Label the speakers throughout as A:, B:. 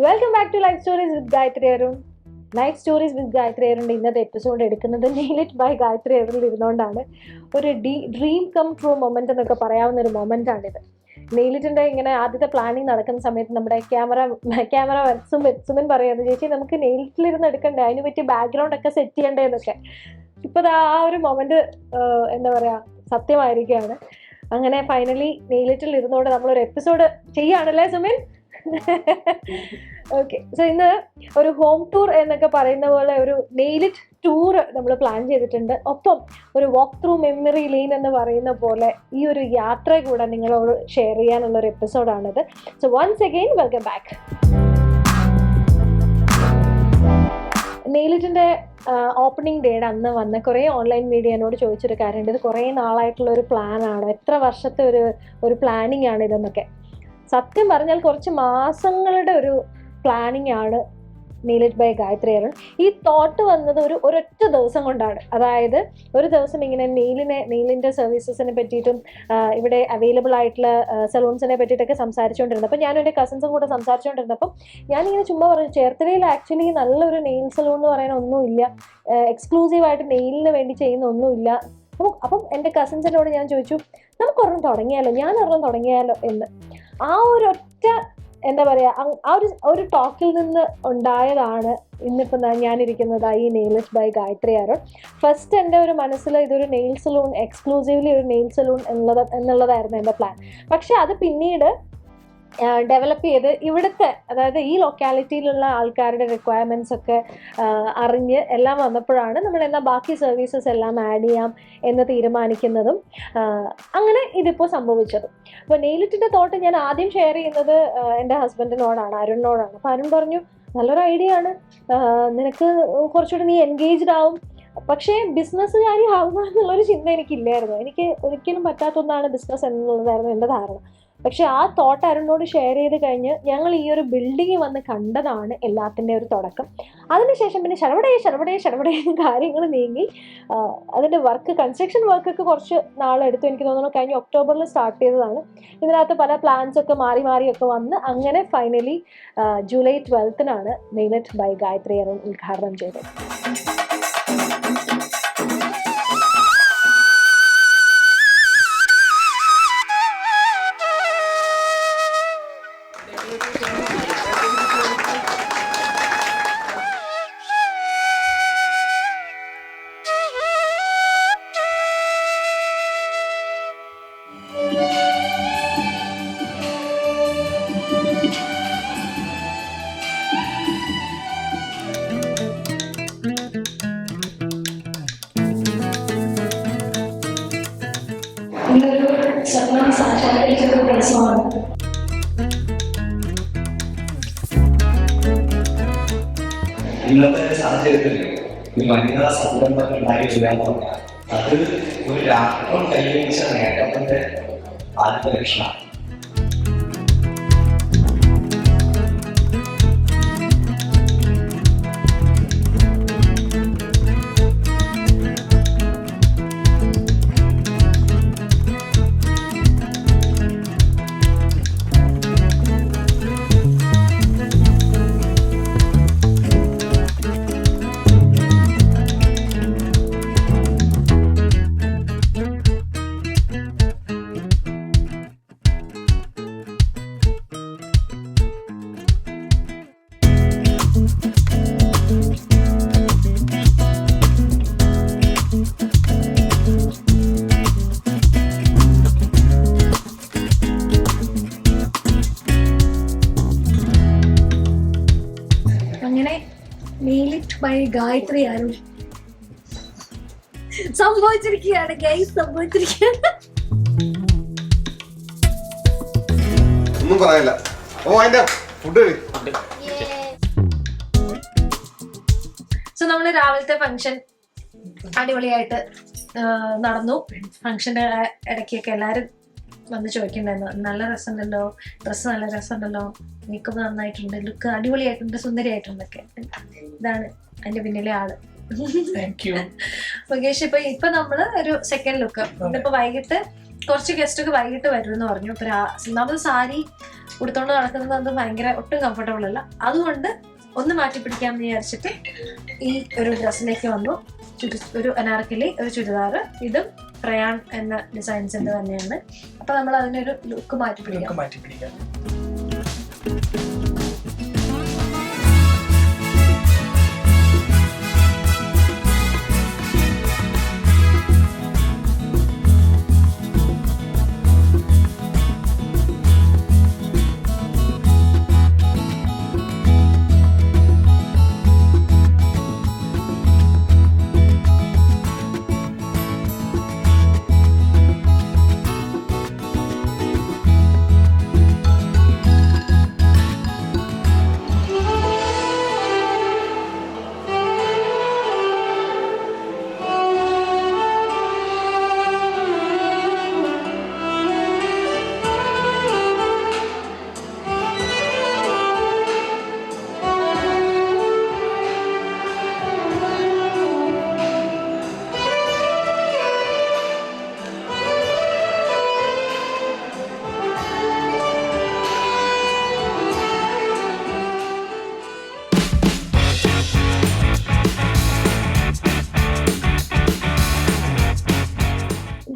A: Welcome back to life stories with Gayathri Arun. Life stories with Gayathri അരുണിൻ്റെ ഇന്നത്തെ episode എടുക്കുന്നത് nail it by Gayathri അരുണിൽ ഇരുന്നുകൊണ്ടാണ്. ഒരു ഡ്രീം കം ട്രൂ മൊമെൻ്റ് എന്നൊക്കെ പറയാവുന്ന ഒരു മൊമെൻ്റാണിത്. നെയിലിറ്റിൻ്റെ ഇങ്ങനെ ആദ്യത്തെ പ്ലാനിങ് നടക്കുന്ന സമയത്ത് നമ്മുടെ ക്യാമറ സുമൻ പറയുന്നത്, ചേച്ചി നമുക്ക് നെയിലിറ്റിലിരുന്ന് എടുക്കണ്ടേ, അതിന് പറ്റിയ ബാക്ക്ഗ്രൗണ്ട് ഒക്കെ സെറ്റ് ചെയ്യണ്ടേ എന്നൊക്കെ. ഇപ്പോൾ ആ ഒരു മൊമെൻ്റ് എന്താ പറയുക, സത്യമായിരിക്കുകയാണ്. അങ്ങനെ ഫൈനലി നെയിലിറ്റിൽ ഇരുന്നുകൊണ്ട് നമ്മളൊരു എപ്പിസോഡ് ചെയ്യുകയാണല്ലേ സുമൻ? ഓക്കെ, സോ ഇന്ന് ഒരു ഹോം ടൂർ എന്നൊക്കെ പറയുന്ന പോലെ ഒരു നെയിലിറ്റ് ടൂർ നമ്മൾ പ്ലാൻ ചെയ്തിട്ടുണ്ട്. ഒപ്പം ഒരു വാക്ക് ത്രൂ മെമ്മറി ലെയിൻ എന്ന് പറയുന്ന പോലെ ഈ ഒരു യാത്ര കൂടെ നിങ്ങളോട് ഷെയർ ചെയ്യാനുള്ള ഒരു എപ്പിസോഡാണിത്. So once again welcome back. നെയിലിറ്റിൻ്റെ ഓപ്പണിംഗ് ഡേയുടെ അന്ന് വന്ന് കുറേ ഓൺലൈൻ മീഡിയ എന്നോട് ചോദിച്ചൊരു കാര്യമുണ്ട്. ഇത് കുറേ നാളായിട്ടുള്ള ഒരു പ്ലാനാണ്, എത്ര വർഷത്തെ ഒരു പ്ലാനിങ് ആണ് ഇതെന്നൊക്കെ. സത്യം പറഞ്ഞാൽ കുറച്ച് മാസങ്ങളുടെ ഒരു പ്ലാനിങ് ആണ് nail it by Gayathri Arun. ഈ തോട്ട് വന്നത് ഒരൊറ്റ ദിവസം കൊണ്ടാണ്. അതായത് ഒരു ദിവസം ഇങ്ങനെ നെയിലിൻ്റെ സർവീസസിനെ പറ്റിയിട്ടും ഇവിടെ അവൈലബിൾ ആയിട്ടുള്ള സലൂൺസിനെ പറ്റിയിട്ടൊക്കെ സംസാരിച്ചുകൊണ്ടിരുന്നത്. അപ്പോൾ ഞാനും എൻ്റെ കസിൻസും കൂടെ സംസാരിച്ചുകൊണ്ടിരുന്നപ്പം ഞാനിങ്ങനെ ചുമ്മാ പറഞ്ഞു, ചേർത്തലയിൽ ആക്ച്വലി നല്ലൊരു നെയിൽ സലൂൺ എന്ന് പറയാൻ ഒന്നുമില്ല, എക്സ്ക്ലൂസീവായിട്ട് നെയിലിന് വേണ്ടി ചെയ്യുന്ന ഒന്നുമില്ല. അപ്പം എൻ്റെ കസിൻസിനോട് ഞാൻ ചോദിച്ചു, നമുക്കൊരെണ്ണം തുടങ്ങിയാലോ, ഞാനൊരെണ്ണം തുടങ്ങിയാലോ എന്ന്. ആ ഒരൊറ്റ എന്താ പറയുക, ആ ഒരു ടോക്കിൽ നിന്ന് ഉണ്ടായതാണ് ഇന്നിപ്പോൾ ഞാനിരിക്കുന്നത് ഈ nail it by Gayathri Arun. First എൻ്റെ ഒരു മനസ്സിൽ ഇതൊരു നെയിൽ സലൂൺ, എക്സ്ക്ലൂസീവ്ലി ഒരു നെയിൽ സലൂൺ എന്നുള്ളതായിരുന്നു എൻ്റെ പ്ലാൻ. പക്ഷെ അത് പിന്നീട് ഡെവലപ്പ് ചെയ്ത് ഇവിടുത്തെ, അതായത് ഈ ലൊക്കാലിറ്റിയിലുള്ള ആൾക്കാരുടെ റിക്വയർമെൻറ്റ്സ് ഒക്കെ അറിഞ്ഞ് എല്ലാം വന്നപ്പോഴാണ് നമ്മൾ എന്നാൽ ബാക്കി സർവീസസ് എല്ലാം ആഡ് ചെയ്യാം എന്ന് തീരുമാനിക്കുന്നതും അങ്ങനെ ഇതിപ്പോൾ സംഭവിച്ചതും. അപ്പോൾ നെയിലിറ്റിൻ്റെ തോട്ട് ഞാൻ ആദ്യം ഷെയർ ചെയ്യുന്നത് എൻ്റെ ഹസ്ബൻഡിനോടാണ്, അരുണിനോടാണ്. അപ്പോൾ അരുൺ പറഞ്ഞു, നല്ലൊരു ഐഡിയ ആണ്, നിനക്ക് കുറച്ചുകൂടി നീ എൻഗേജ്ഡ് ആവും. പക്ഷേ ബിസിനസ്സുകാരി ആവുക എന്നുള്ളൊരു ചിന്ത എനിക്കില്ലായിരുന്നു. എനിക്ക് ഒരിക്കലും പറ്റാത്തൊന്നാണ് ബിസിനസ് എന്നുള്ളതായിരുന്നു എൻ്റെ ധാരണ. പക്ഷെ ആ തോട്ട് അരുണിനോട് ഷെയർ ചെയ്ത് കഴിഞ്ഞ് ഞങ്ങൾ ഈ ഒരു ബിൽഡിംഗ് വന്ന് കണ്ടതാണ് എല്ലാത്തിൻ്റെ ഒരു തുടക്കം. അതിനുശേഷം പിന്നെ ശടപടേ കാര്യങ്ങൾ നീങ്ങി അതിൻ്റെ കൺസ്ട്രക്ഷൻ വർക്കൊക്കെ കുറച്ച് നാളെടുത്തു. എനിക്ക് തോന്നുന്നു കഴിഞ്ഞ ഒക്ടോബറിൽ സ്റ്റാർട്ട് ചെയ്തതാണ്. ഇതിനകത്ത് പല പ്ലാൻസൊക്കെ മാറിയൊക്കെ വന്ന് അങ്ങനെ finally July 12 nail it by Gayathri Arun ഉദ്ഘാടനം ചെയ്തത്.
B: ഇന്നത്തെ സാഹചര്യത്തിൽ ഈ വനിതാ സംരംഭങ്ങൾ ഉണ്ടായിട്ടില്ല എന്ന് പറഞ്ഞാൽ അത് ഒരു രാഷ്ട്രം കൈവരിച്ച നേട്ടത്തിന്റെ ആദ്യത്തെ ലക്ഷണമാണ്.
A: Nail it by Gayathri Arun സംഭവിച്ചിരിക്കുകയാണ്.
C: ഒന്നും പറയില്ല.
A: സോ നമ്മള് രാവിലത്തെ ഫംഗ്ഷൻ അടിപൊളിയായിട്ട് നടന്നു. ഫംഗ്ഷന്റെ ഇടയ്ക്കൊക്കെ എല്ലാരും വന്ന് ചോദിക്കണ്ടായിരുന്നു, നല്ല രസമുണ്ടല്ലോ, ഡ്രസ്സ് നല്ല രസമുണ്ടല്ലോ, മേക്കപ്പ് നന്നായിട്ടുണ്ട്, ലുക്ക് അടിപൊളിയായിട്ടുണ്ട്, സുന്ദരിയായിട്ടുണ്ടൊക്കെ. ഇതാണ് അതിന്റെ പിന്നിലെ ആള്. മുകേഷ്. ഇപ്പൊ നമ്മള് ഒരു സെക്കൻഡ് ലുക്ക്, ഇന്നിപ്പോ വൈകിട്ട് കുറച്ച് ഗസ്റ്റ് ഒക്കെ വൈകിട്ട് വരുമെന്ന് പറഞ്ഞു. അപ്പൊ ഒന്നാമത് സാരി ഉടുത്തോണ്ട് നടക്കുന്നത് അത് ഭയങ്കര ഒട്ടും കംഫർട്ടബിൾ അല്ല. അതുകൊണ്ട് ഒന്ന് മാറ്റി പിടിക്കാമെന്ന് വിചാരിച്ചിട്ട് ഈ ഒരു ഡ്രസ്സിലേക്ക് വന്നു. ഒരു അനാർക്കലി, ഒരു ചുരിദാർ, ഇതും പ്രയാൺ എന്ന ഡിസൈൻസിന്റെ തന്നെയാണ്. അപ്പൊ നമ്മൾ അതിനൊരു ലുക്ക് മാറ്റി പിടിക്കാം.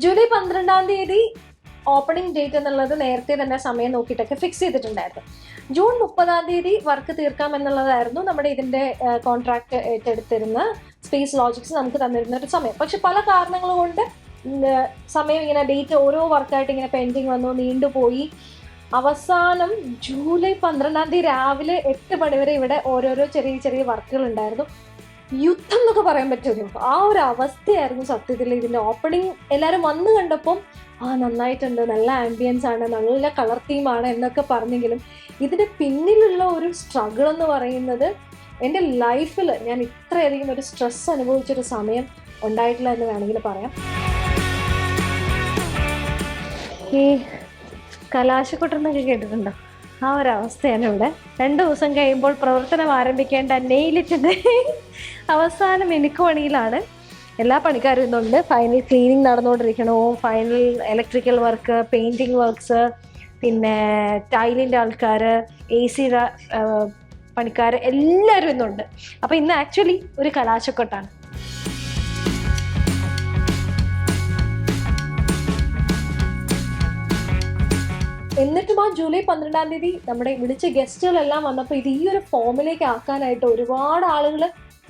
A: ജൂലൈ 12 ഓപ്പണിംഗ് ഡേറ്റ് എന്നുള്ളത് നേരത്തെ തന്നെ സമയം നോക്കിയിട്ടൊക്കെ ഫിക്സ് ചെയ്തിട്ടുണ്ടായിരുന്നു. ജൂൺ 30 വർക്ക് തീർക്കാം എന്നുള്ളതായിരുന്നു നമ്മുടെ ഇതിന്റെ കോൺട്രാക്ട് ഏറ്റെടുത്തിരുന്ന സ്പേസ് ലോജിക്സ് നമുക്ക് തന്നിരുന്ന ഒരു സമയം. പക്ഷെ പല കാരണങ്ങൾ കൊണ്ട് സമയം ഇങ്ങനെ ഡേറ്റ് ഓരോ വർക്കായിട്ട് ഇങ്ങനെ പെൻഡിങ് വന്നു, നീണ്ടുപോയി. അവസാനം ജൂലൈ 12 രാവിലെ 8 മണി വരെ ഇവിടെ ഓരോരോ ചെറിയ ചെറിയ വർക്കുകൾ ഉണ്ടായിരുന്നു. യുദ്ധം എന്നൊക്കെ പറയാൻ പറ്റുമല്ലോ, ആ ഒരു അവസ്ഥയായിരുന്നു സത്യത്തിൽ. ഇതിന്റെ ഓപ്പണിംഗ് എല്ലാവരും വന്നു കണ്ടപ്പം നന്നായിട്ടുണ്ട്, നല്ല ആംബിയൻസ് ആണ്, നല്ല കളർ തീമാണ് എന്നൊക്കെ പറഞ്ഞെങ്കിലും ഇതിന്റെ പിന്നിലുള്ള ഒരു സ്ട്രഗിൾ എന്ന് പറയുന്നത് എൻ്റെ ലൈഫിൽ ഞാൻ ഇത്രയധികം ഒരു സ്ട്രെസ് അനുഭവിച്ചൊരു സമയം ഉണ്ടായിട്ടില്ല എന്ന് വേണമെങ്കിൽ പറയാം. ഈ കലാശക്കൊട്ടെന്നൊക്കെ കേട്ടിട്ടുണ്ടോ? ആ ഒരവസ്ഥയാണ് ഇവിടെ. 2 ദിവസം കഴിയുമ്പോൾ പ്രവർത്തനം ആരംഭിക്കേണ്ട നെയിലിറ്റിൻ്റെ അവസാന മിനുക്കുപണിയിലാണ്. എല്ലാ പണിക്കാരും ഇന്നുണ്ട്. ഫൈനൽ ക്ലീനിങ് നടന്നുകൊണ്ടിരിക്കണോ, final electrical work, painting works, പിന്നെ ടൈലിൻ്റെ ആൾക്കാർ, AC പണിക്കാർ എല്ലാവരും ഇന്നുണ്ട്. അപ്പോൾ ഇന്ന് ആക്ച്വലി ഒരു കലാശക്കൊട്ടാണ്. എന്നിട്ടും ആ ജൂലൈ 12 നമ്മുടെ വിളിച്ച ഗസ്റ്റുകളെല്ലാം വന്നപ്പോൾ ഇത് ഈ ഒരു ഫോമിലേക്ക് ആക്കാനായിട്ട് ഒരുപാട് ആളുകൾ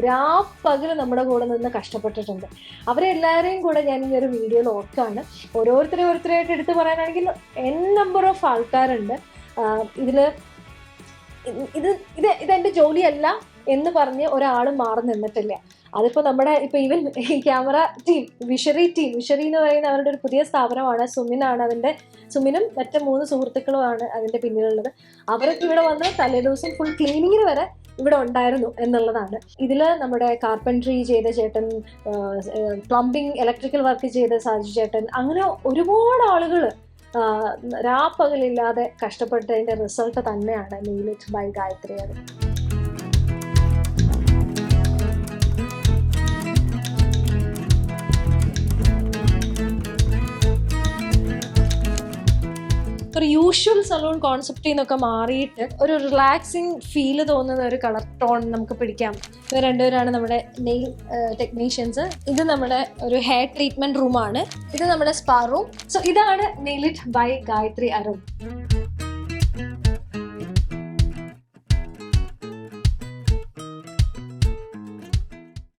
A: രാപ്പകല് നമ്മുടെ കൂടെ നിന്ന് കഷ്ടപ്പെട്ടിട്ടുണ്ട്. അവരെല്ലാവരെയും കൂടെ ഞാൻ ഈ ഒരു വീഡിയോയിൽ ഓർക്കാണ്. ഓരോരുത്തരായിട്ട് എടുത്ത് പറയാനാണെങ്കിൽ നമ്പർ ഓഫ് ആൾക്കാരുണ്ട് ഇതെൻ്റെ ജോലിയല്ല എന്ന് പറഞ്ഞ് ഒരാളും മാറി നിന്നിട്ടില്ല. അതിപ്പോൾ നമ്മുടെ ഈവൻ ക്യാമറ ടീം, വിഷറി എന്ന് പറയുന്ന അവരുടെ ഒരു പുതിയ സ്ഥാപനമാണ്. സുമിനും മറ്റ് 3 സുഹൃത്തുക്കളുമാണ് അതിൻ്റെ പിന്നിലുള്ളത്. അവരൊക്കെ ഇവിടെ വന്ന് തലേദിവസം ഫുൾ ക്ലീനിങ്ങിന് വരെ ഇവിടെ ഉണ്ടായിരുന്നു എന്നുള്ളതാണ്. ഇതിൽ നമ്മുടെ കാർപ്പൻട്രി ചെയ്ത ചേട്ടൻ, പ്ലംബിംഗ് ഇലക്ട്രിക്കൽ വർക്ക് ചെയ്ത സാജു ചേട്ടൻ, അങ്ങനെ ഒരുപാട് ആളുകൾ രാപ്പകലില്ലാതെ കഷ്ടപ്പെട്ടതിൻ്റെ റിസൾട്ട് തന്നെയാണ് നെയിലിറ്റ് ബൈ ഗായത്രി. അത് ഒരു യൂഷ്വൽ സലൂൺ കോൺസെപ്റ്റിൽ നിന്നൊക്കെ മാറിയിട്ട് ഒരു റിലാക്സിങ് ഫീല് തോന്നുന്ന ഒരു കളർ ടോൺ നമുക്ക് പിടിക്കാം. ഇവർ രണ്ടുപേരാണ് നമ്മുടെ നെയിൽ ടെക്നീഷ്യൻസ്. ഇത് നമ്മുടെ ഒരു ഹെയർ ട്രീറ്റ്മെന്റ് റൂമാണ്. ഇത് നമ്മുടെ സ്പാ റൂം. സോ ഇതാണ് നെയിലിറ്റ് ബൈ ഗായത്രി അരുൺ.